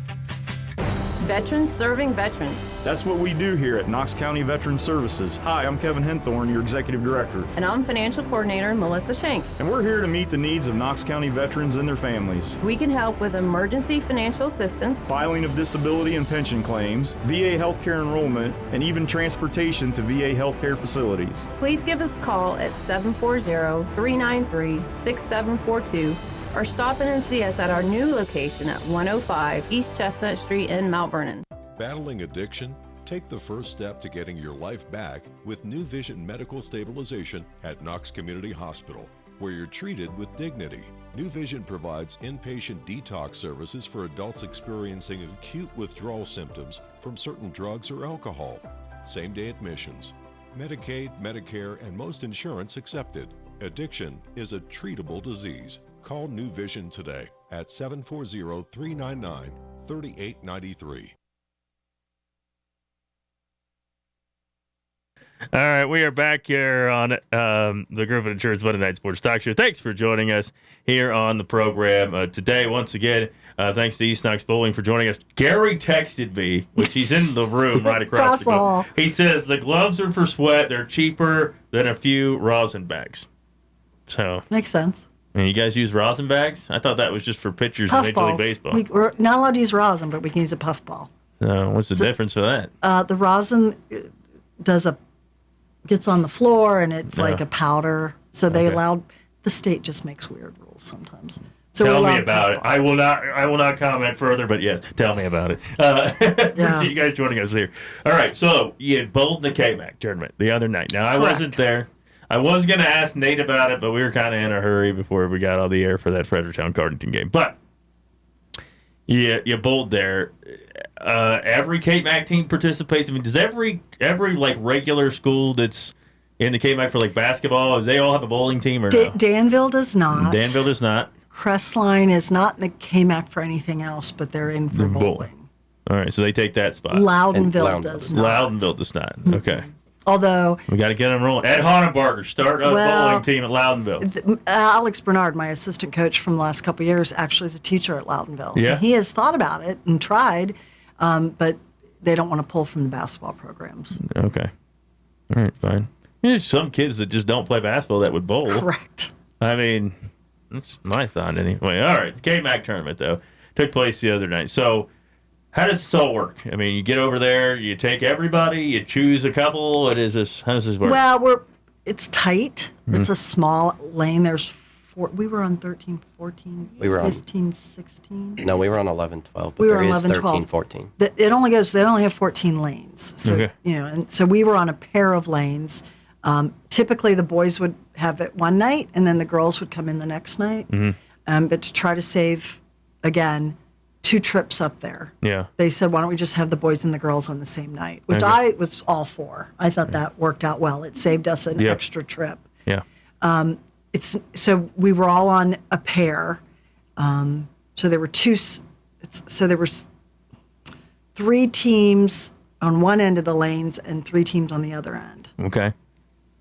Veterans serving veterans. That's what we do here at Knox County Veteran Services. Hi, I'm Kevin Henthorne, your Executive Director. And I'm Financial Coordinator Melissa Schenk. And we're here to meet the needs of Knox County veterans and their families. We can help with emergency financial assistance, filing of disability and pension claims, VA healthcare enrollment, and even transportation to VA healthcare facilities. Please give us a call at 740-393-6742 or stop in and see us at our new location at 105 East Chestnut Street in Mount Vernon. Battling addiction? Take the first step to getting your life back with New Vision Medical Stabilization at Knox Community Hospital, where you're treated with dignity. New Vision provides inpatient detox services for adults experiencing acute withdrawal symptoms from certain drugs or alcohol. Same-day admissions. Medicaid, Medicare, and most insurance accepted. Addiction is a treatable disease. Call New Vision today at 740-399-3893. All right, we are back here on the Griffin Insurance Monday Night Sports Talk Show. Thanks for joining us here on the program today. Once again, thanks to East Knox Bowling for joining us. Gary texted me, which he's in the room right across the globe. He says the gloves are for sweat. They're cheaper than a few rosin bags. So makes sense. And you guys use rosin bags? I thought that was just for pitchers in Major League Baseball. We're not allowed to use rosin, but we can use a puff ball. What's the difference for that? The rosin gets on the floor, and it's like a powder. So they allowed. The state just makes weird rules sometimes. So tell me about it. I will not comment further, but yes, tell me about it. You guys joining us here. All right, so you had bowled the K-Mac tournament the other night. Now, I wasn't there. I was going to ask Nate about it, but we were kind of in a hurry before we got all the air for that Fredericktown-Cardington game. But you bowled there. Every K-Mac team participates. I mean, does every like regular school that's in the K-Mac for like basketball, does they all have a bowling team or no? Danville does not. Danville does not. Crestline is not in the K-Mac for anything else, but they're in for bowling. All right, so they take that spot. Loudonville does not. Loudonville does not. Okay. Although we got to get them rolling. Ed Honenbarger, start a bowling team at Loudonville. Alex Bernard, my assistant coach from the last couple of years, actually is a teacher at Loudonville. Yeah. And he has thought about it and tried, but they don't want to pull from the basketball programs. Okay. All right, fine. There's some kids that just don't play basketball that would bowl. Correct. I mean, that's my thought anyway. All right, the K-Mac tournament, though, took place the other night. So how does this all work? I mean, you get over there, you take everybody, you choose a couple. How does this work? Well, it's tight. Mm-hmm. It's a small lane. We were on 13, 14, we were 15, on, 16. No, we were on 11, 12. But we were there on is 11, 13, 12. 14. They only have 14 lanes. So, and so we were on a pair of lanes. Typically, the boys would have it one night, and then the girls would come in the next night. Mm-hmm. But to try to save, again, 2 trips up there. Yeah. They said, why don't we just have the boys and the girls on the same night, which I was all for. I thought that worked out well. It saved us an extra trip. Yeah. So we were all on a pair. So there were 2. So there were 3 teams on one end of the lanes and 3 teams on the other end. Okay.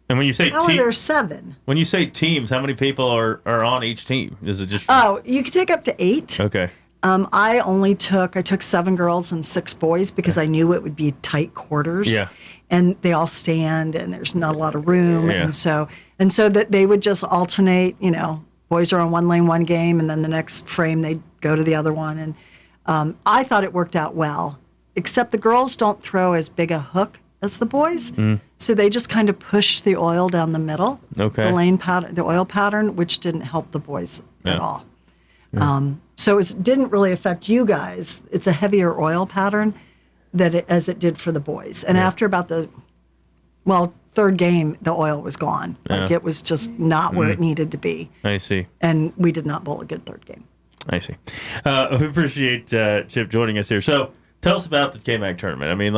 And when you say How are there 7? When you say teams, how many people are on each team? Is it just? Oh, you can take up to 8. Okay. I took 7 girls and 6 boys because I knew it would be tight quarters. Yeah. And they all stand and there's not a lot of room. Yeah. And so that they would just alternate, boys are on one lane one game and then the next frame they'd go to the other one. And I thought it worked out well, except the girls don't throw as big a hook as the boys. So they just kind of push the oil down the middle. Okay. The lane pattern, the oil pattern, which didn't help the boys at all. So it didn't really affect you guys. It's a heavier oil pattern as it did for the boys. And after about the third game, the oil was gone. Like it was just not where it needed to be. I see. And we did not bowl a good third game. I see. We appreciate Chip joining us here. So tell us about the KMAC tournament. I mean,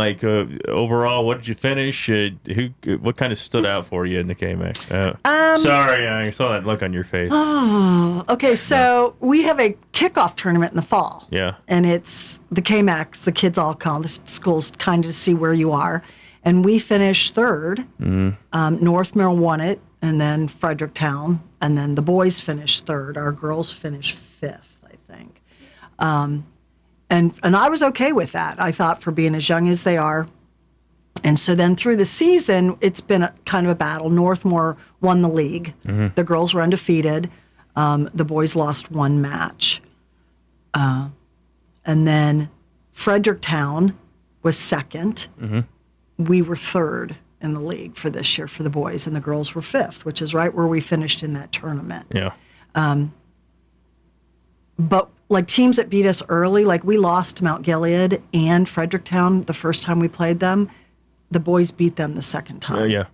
overall, what did you finish? What kind of stood out for you in the KMAC? Sorry, I saw that look on your face. Oh, okay. So we have a kickoff tournament in the fall. Yeah. And it's the KMACs. The kids all come. The schools kind of see where you are. And we finished 3rd. Northmere won it, and then Fredericktown. And then the boys finished 3rd. Our girls finished 5th, I think. And I was okay with that, I thought, for being as young as they are. And so then through the season, it's been kind of a battle. Northmore won the league. The girls were undefeated. The boys lost 1 match. And then Fredericktown was 2nd. We were 3rd in the league for this year for the boys, and the girls were 5th, which is right where we finished in that tournament. Yeah. But teams that beat us early, we lost to Mount Gilead and Fredericktown the first time we played them. The boys beat them the second time. Yeah.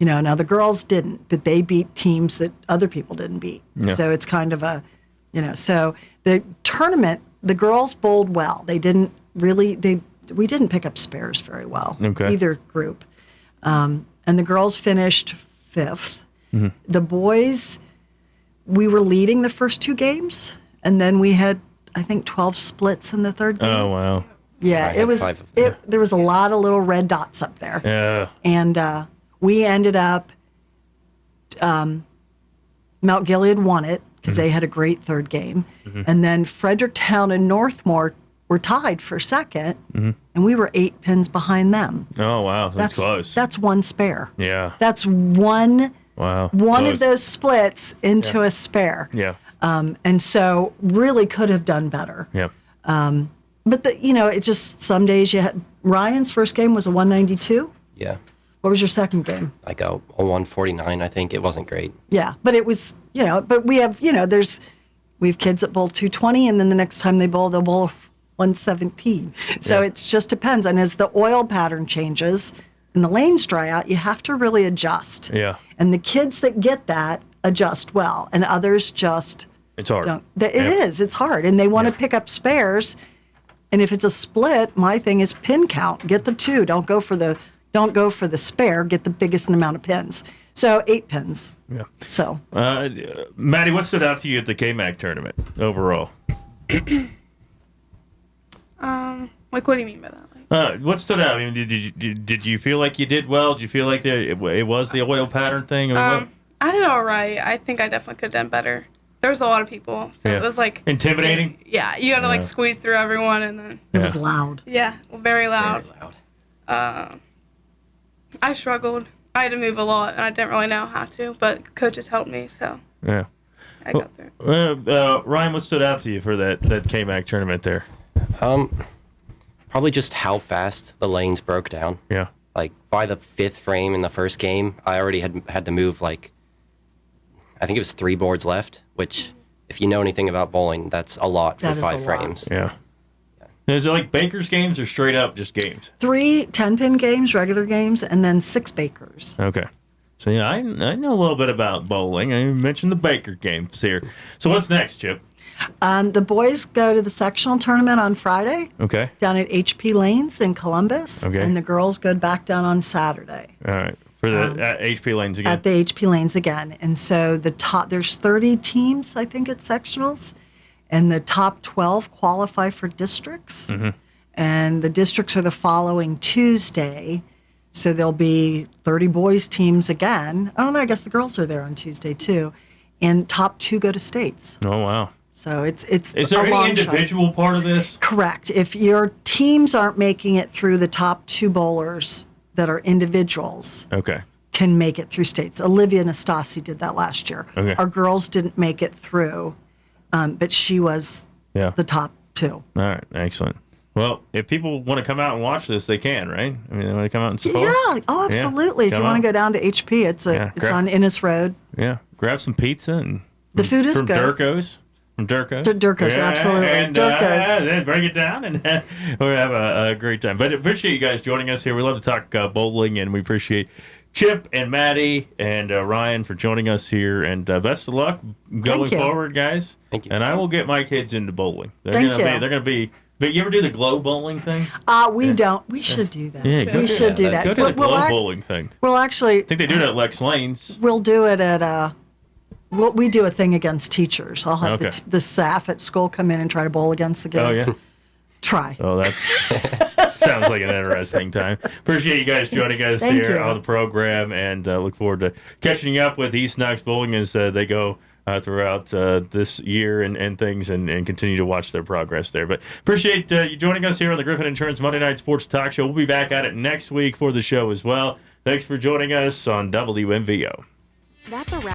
Now the girls didn't, but they beat teams that other people didn't beat. Yeah. So it's kind of so the tournament, the girls bowled well. They didn't really, we didn't pick up spares very well, either group. And the girls finished 5th. The boys, we were leading the first 2 games. And then we had, I think, 12 splits in the 3rd game. Oh, wow. Yeah, it was. There was a lot of little red dots up there. Yeah. And we ended up. Mount Gilead won it because they had a great 3rd game, and then Fredericktown and Northmore were tied for 2nd, and we were 8 pins behind them. Oh wow, that's close. That's 1 spare. Yeah. That's one. Wow. One of those splits into a spare. Yeah. And so really could have done better. Yeah. But it just, some days Ryan's first game was a 192. Yeah. What was your second game? Like a 149, I think. It wasn't great. Yeah, but it was, but we have, we have kids that bowl 220, and then the next time they'll bowl 117. So it just depends. And as the oil pattern changes and the lanes dry out, you have to really adjust. Yeah. And the kids that get that adjust well, and others just it's hard. don't. It's hard, and they want to pick up spares. And if it's a split, my thing is pin count. Get the 2. Don't go for the spare. Get the biggest amount of pins. So 8 pins. Yeah. So. Maddie, what stood out to you at the KMAC tournament overall? What do you mean by that? What stood out? I mean, did you feel like you did well? Did you feel like it was the oil pattern thing? I did all right. I think I definitely could have done better. There was a lot of people, so it was intimidating. Yeah, you got to squeeze through everyone, and then it was loud. Yeah, very loud. Very loud. I struggled. I had to move a lot, and I didn't really know how to, but coaches helped me, so yeah, I got through. Ryan, what stood out to you for that KMAC tournament there? Probably just how fast the lanes broke down. Yeah. By the 5th frame in the first game, I already had to move I think it was 3 boards left, which, if you know anything about bowling, that's a lot for 5 frames. Yeah. Is it Baker's games or straight up just games? 3 10-pin games, regular games, and then 6 Bakers. Okay. So, I know a little bit about bowling. I mentioned the Baker games here. So, what's next, Chip? The boys go to the sectional tournament on Friday. Okay. Down at HP Lanes in Columbus. Okay. And the girls go back down on Saturday. All right. For the HP Lanes again? At the HP Lanes again. And so there's 30 teams, I think, at sectionals. And the top 12 qualify for districts. and the districts are the following Tuesday. So there'll be 30 boys teams again. Oh, no, I guess the girls are there on Tuesday too. And top 2 go to states. Oh, wow. So it's Is there any individual part of this? Correct. If your teams aren't making it through the top 2 bowlers that are individuals, Okay. can make it through states. Olivia Nastasi did that last year. Okay. Our girls didn't make it through, but she was the top 2. All right. Excellent. Well, if people want to come out and watch this, they can, right? I mean, they want to come out and support? Yeah. Oh, absolutely. Yeah. If you want to go down to HP, it's on Innis Road. Yeah. Grab some pizza and the food is from good. Durko's. From Durko's? Durko's, absolutely. And, Durko's. Then bring it down, and we'll have a great time. But appreciate you guys joining us here. We love to talk bowling, and we appreciate Chip and Maddie and Ryan for joining us here. And best of luck going forward, guys. Thank you. And I will get my kids into bowling. They're Thank gonna you. They're going to be. But you ever do the glow bowling thing? We don't. We should do that. Yeah, we should do that. Go to the glow bowling thing. We'll actually. I think they do it at Lex Lane's. We'll do it at we do a thing against teachers. I'll have the staff at school come in and try to bowl against the kids. Oh, yeah? Try. Oh, that sounds like an interesting time. Appreciate you guys joining us Thank here you. on the program, and look forward to catching up with East Knox Bowling as they go throughout this year and things, and continue to watch their progress there. But appreciate you joining us here on the Griffin Insurance Monday Night Sports Talk Show. We'll be back at it next week for the show as well. Thanks for joining us on WMVO. That's a wrap.